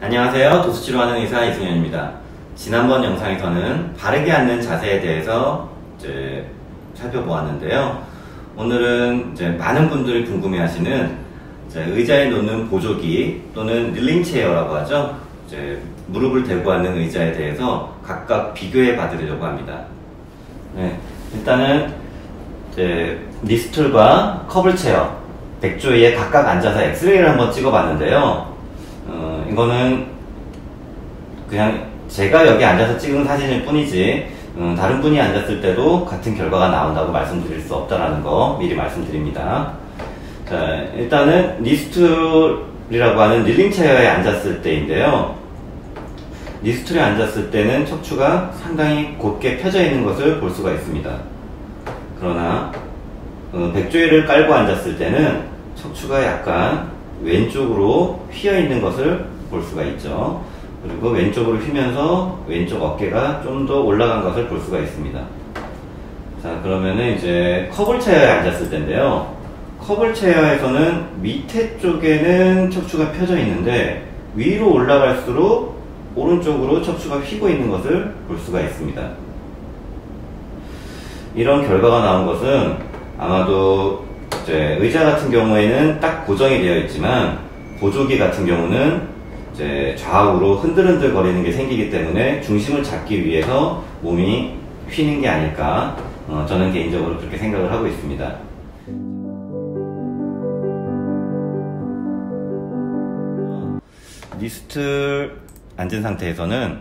안녕하세요. 도수치료하는 의사 이승현입니다. 지난번 영상에서는 바르게 앉는 자세에 대해서 살펴보았는데요. 오늘은 많은 분들이 궁금해하시는 의자에 놓는 보조기 또는 닐링 체어라고 하죠. 무릎을 대고 앉는 의자에 대해서 각각 비교해 봐드리려고 합니다. 네, 일단은 니스툴과 커블 체어, 백조이에 각각 앉아서 엑스레이를 한번 찍어 봤는데요. 이거는 그냥 제가 여기 앉아서 찍은 사진일 뿐이지 다른 분이 앉았을 때도 같은 결과가 나온다고 말씀드릴 수 없다는 거 미리 말씀드립니다. 자, 일단은 니스툴이라고 하는 닐링 체어에 앉았을 때인데요. 니스툴에 앉았을 때는 척추가 상당히 곧게 펴져 있는 것을 볼 수가 있습니다. 그러나 백조이를 깔고 앉았을 때는 척추가 약간 왼쪽으로 휘어 있는 것을 볼 수가 있죠. 그리고 왼쪽으로 휘면서 왼쪽 어깨가 좀 더 올라간 것을 볼 수가 있습니다. 자, 그러면은 이제 커블 체어에 앉았을 텐데요. 커블 체어에서는 밑에 쪽에는 척추가 펴져 있는데 위로 올라갈수록 오른쪽으로 척추가 휘고 있는 것을 볼 수가 있습니다. 이런 결과가 나온 것은 아마도 의자 같은 경우에는 딱 고정이 되어 있지만 보조기 같은 경우는 좌우로 흔들흔들 거리는 게 생기기 때문에 중심을 잡기 위해서 몸이 휘는 게 아닐까 저는 개인적으로 그렇게 생각을 하고 있습니다. 니스툴 앉은 상태에서는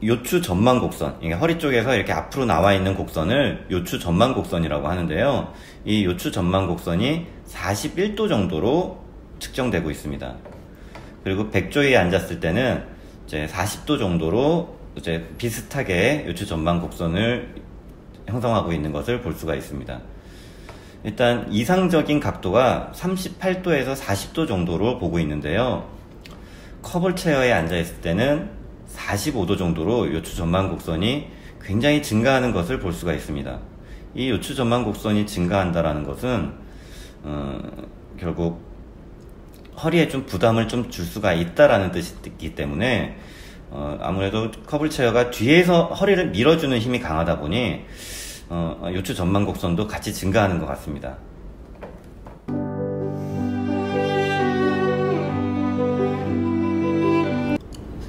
요추 전만 곡선, 이게 허리 쪽에서 이렇게 앞으로 나와 있는 곡선을 요추 전만 곡선이라고 하는데요. 이 요추 전만 곡선이 41도 정도로 측정되고 있습니다. 그리고 백조이에 앉았을 때는 40도 정도로 비슷하게 요추 전만 곡선을 형성하고 있는 것을 볼 수가 있습니다. 일단 이상적인 각도가 38도에서 40도 정도로 보고 있는데요. 커블 체어에 앉아 있을 때는 45도 정도로 요추 전만 곡선이 굉장히 증가하는 것을 볼 수가 있습니다. 이 요추 전만 곡선이 증가한다라는 것은 결국 허리에 좀 부담을 좀 줄 수가 있다라는 뜻이기 때문에 아무래도 커블 체어가 뒤에서 허리를 밀어주는 힘이 강하다 보니 요추 전만 곡선도 같이 증가하는 것 같습니다.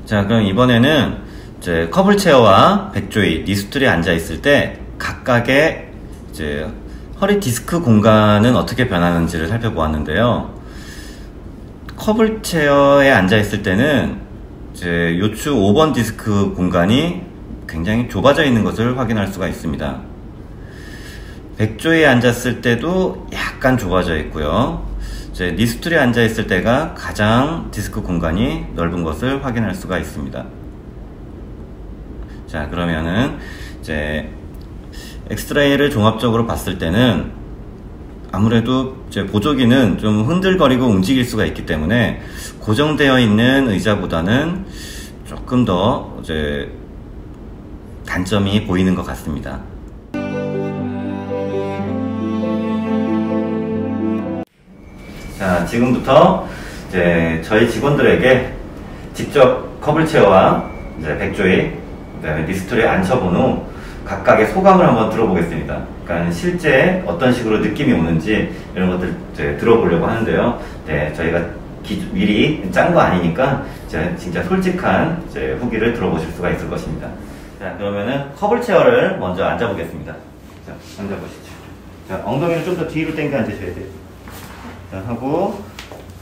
자, 그럼 이번에는 커블 체어와 백조이, 니스툴에 앉아 있을 때 각각의 허리 디스크 공간은 어떻게 변하는지를 살펴보았는데요. 커블 체어에 앉아 있을 때는 요추 5번 디스크 공간이 굉장히 좁아져 있는 것을 확인할 수가 있습니다. 백조이에 앉았을 때도 약간 좁아져 있고요. 니스툴에 앉아 있을 때가 가장 디스크 공간이 넓은 것을 확인할 수가 있습니다. 자, 그러면은 엑스레이를 종합적으로 봤을 때는 아무래도 보조기는 좀 흔들거리고 움직일 수가 있기 때문에 고정되어 있는 의자보다는 조금 더 단점이 보이는 것 같습니다. 자, 지금부터 저희 직원들에게 직접 커블 체어와 백조이, 그다음에 니스툴에 앉혀본 후 각각의 소감을 한번 들어보겠습니다. 그러니까 실제 어떤 식으로 느낌이 오는지 이런 것들 들어보려고 하는데요. 네, 저희가 미리 짠 거 아니니까 진짜 솔직한 후기를 들어보실 수가 있을 것입니다. 자, 그러면은 커블 체어를 먼저 앉아보겠습니다. 자, 앉아보시죠. 자, 엉덩이를 좀 더 뒤로 당겨 앉으셔야 돼요. 자, 하고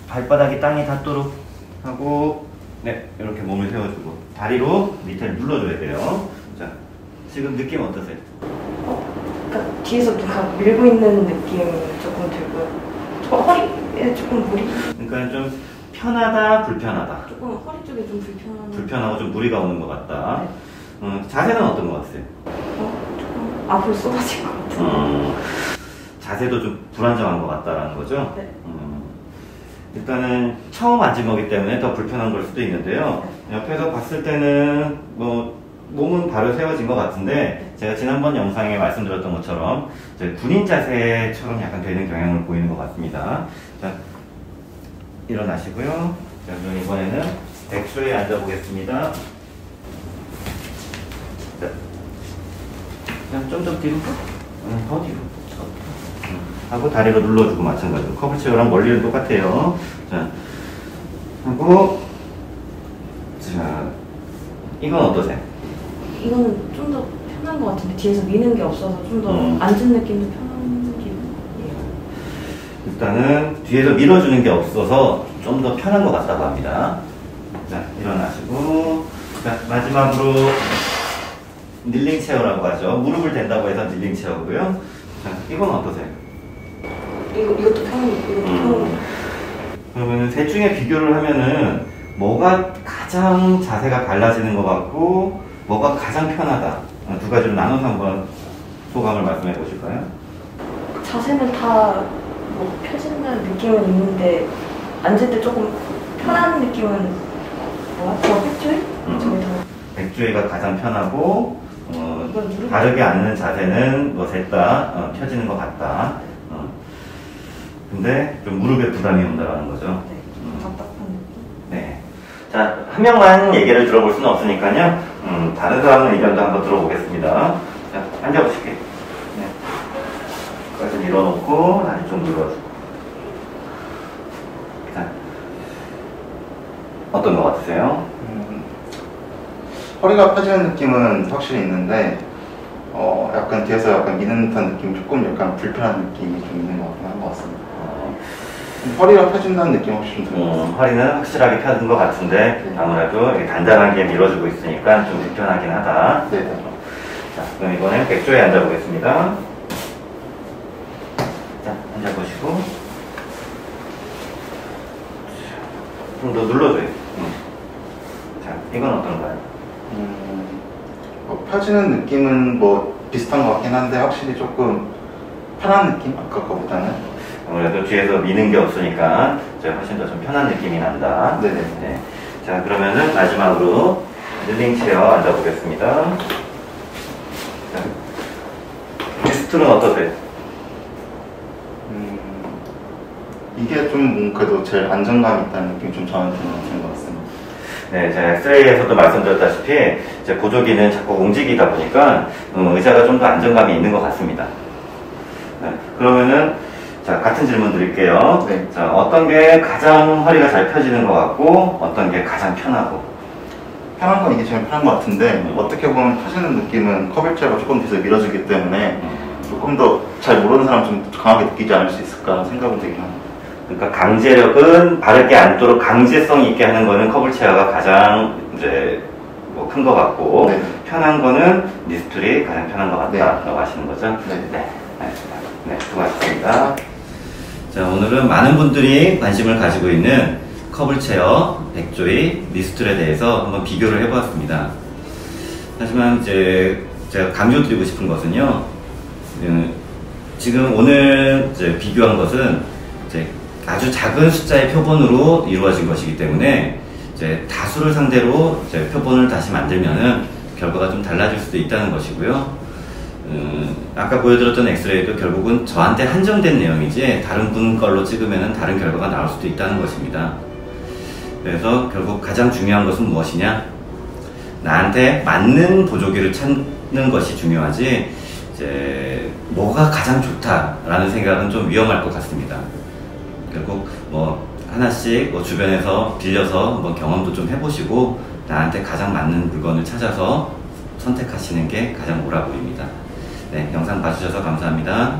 발바닥이 땅에 닿도록 하고, 네, 이렇게 몸을 세워주고 다리로 밑에를 눌러줘야 돼요. 자, 지금 느낌 어떠세요? 그러니까 뒤에서 누가 밀고 있는 느낌 조금 들고요. 허리에 조금 무리. 그러니까 좀 편하다, 불편하다. 조금 허리 쪽에 좀 불편하고 좀 무리가 오는 것 같다. 네. 자세는 어떤 것 같아요? 조금 앞으로 쏟아진 것 같아요. 자세도 좀 불안정한 것 같다라는 거죠? 네. 일단은 처음 앉은 거기 때문에 더 불편한 걸 수도 있는데요. 옆에서 봤을 때는 뭐 몸은 바로 세워진 것 같은데 제가 지난번 영상에 말씀드렸던 것처럼 군인 자세처럼 약간 되는 경향을 보이는 것 같습니다. 자, 일어나시고요. 자, 그럼 이번에는 백조에 앉아보겠습니다. 좀 더 뒤로, 더 뒤로. 하고 다리로 눌러주고 마찬가지로 커브체어랑 원리는 똑같아요. 자, 하고 자, 이건 어떠세요? 이거는 좀 더 편한 것 같은데 뒤에서 미는 게 없어서 좀 더 앉은 느낌도 편한 기분이에요. 일단은 뒤에서 밀어주는 게 없어서 좀 더 편한 것 같다고 합니다. 자, 일어나시고 자, 마지막으로 닐링 체어라고 하죠. 무릎을 댄다고 해서 닐링 체어고요. 자, 이건 어떠세요? 이것도 편한 거. 그러면 셋 중에 비교를 하면은 뭐가 가장 자세가 달라지는 것 같고 뭐가 가장 편하다. 두 가지로 나눠서 한번 소감을 말씀해 보실까요? 자세는 다 뭐 펴진다는 느낌은 있는데 앉을 때 조금 편한 느낌은 뭐야? 백조이? 저기 다. 백조이가 가장 편하고 다르게 앉는 자세는 뭐 셋 다 펴지는 것 같다. 근데 좀 무릎에 부담이 온다는 거죠. 네, 답답한 느낌. 네. 자, 한 명만 얘기를 들어볼 수는 없으니까요. 다른 사람 의견도 한번 들어보겠습니다. 자, 앉아보실게요. 네. 그래서 밀어놓고 다리 좀 눌러주고. 자, 어떤 것 같으세요? 허리가 펴지는 느낌은 확실히 있는데 약간 뒤에서 약간 미는 듯한 느낌이 조금 약간 불편한 느낌이 좀 있는 것 같긴 한 것 같습니다. 허리가 펴진다는 느낌이 확실히 좀 들어요. 허리는 확실하게 펴진 것 같은데 네. 아무래도 이렇게 단단하게 밀어주고 있으니까 좀 불편하긴 하다. 네. 자, 그럼 이번엔 백조에 앉아보겠습니다. 자, 앉아보시고 좀 더 눌러줘요. 자, 이건 어떤가요? 펴지는 느낌은 뭐 비슷한 것 같긴 한데 확실히 조금 편한 느낌? 아까 거보다는. 아무래도 뒤에서 미는 게 없으니까 훨씬 더 좀 편한 느낌이 난다. 네네. 네. 자, 그러면은 마지막으로 닐링 체어 앉아보겠습니다. 자, 리스트는 어떠세요? 이게 좀 그래도 제일 안정감 있다는 느낌이 좀 저한테는 드는 것 같습니다. 네, 제가 엑스레이에서도 말씀드렸다시피 제 보조기는 자꾸 움직이다 보니까 의자가 좀 더 안정감이 있는 것 같습니다. 네, 그러면은 자, 같은 질문 드릴게요. 네. 자, 어떤 게 가장 허리가 잘 펴지는 것 같고 어떤 게 가장 편하고? 편한 건 이게 제일 편한 것 같은데 어떻게 보면 펴지는 느낌은 커블체어가 조금 뒤에서 밀어주기 때문에 조금 더 잘 모르는 사람 좀 강하게 느끼지 않을 수 있을까 생각은 되긴 합니다. 그러니까 강제력은 바르게 앉도록 강제성 있게 하는 거는 커블체어가 가장 이제 뭐 큰 것 같고 네. 편한 거는 니스툴이 가장 편한 것 같다라고 네. 하시는 거죠? 네. 네, 알겠습니다. 네, 수고하셨습니다. 자, 오늘은 많은 분들이 관심을 가지고 있는 커블체어, 백조이, 니스툴에 대해서 한번 비교를 해보았습니다. 하지만 이제 제가 강조드리고 싶은 것은요, 지금 오늘 이제 비교한 것은 이제 아주 작은 숫자의 표본으로 이루어진 것이기 때문에 이제 다수를 상대로 이제 표본을 다시 만들면은 결과가 좀 달라질 수도 있다는 것이고요. 아까 보여드렸던 엑스레이도 결국은 저한테 한정된 내용이지 다른 분 걸로 찍으면은 다른 결과가 나올 수도 있다는 것입니다. 그래서 결국 가장 중요한 것은 무엇이냐? 나한테 맞는 보조기를 찾는 것이 중요하지 이제 뭐가 가장 좋다라는 생각은 좀 위험할 것 같습니다. 결국 뭐 하나씩 뭐 주변에서 빌려서 한번 경험도 좀 해보시고 나한테 가장 맞는 물건을 찾아서 선택하시는 게 가장 옳아 보입니다. 네, 영상 봐주셔서 감사합니다.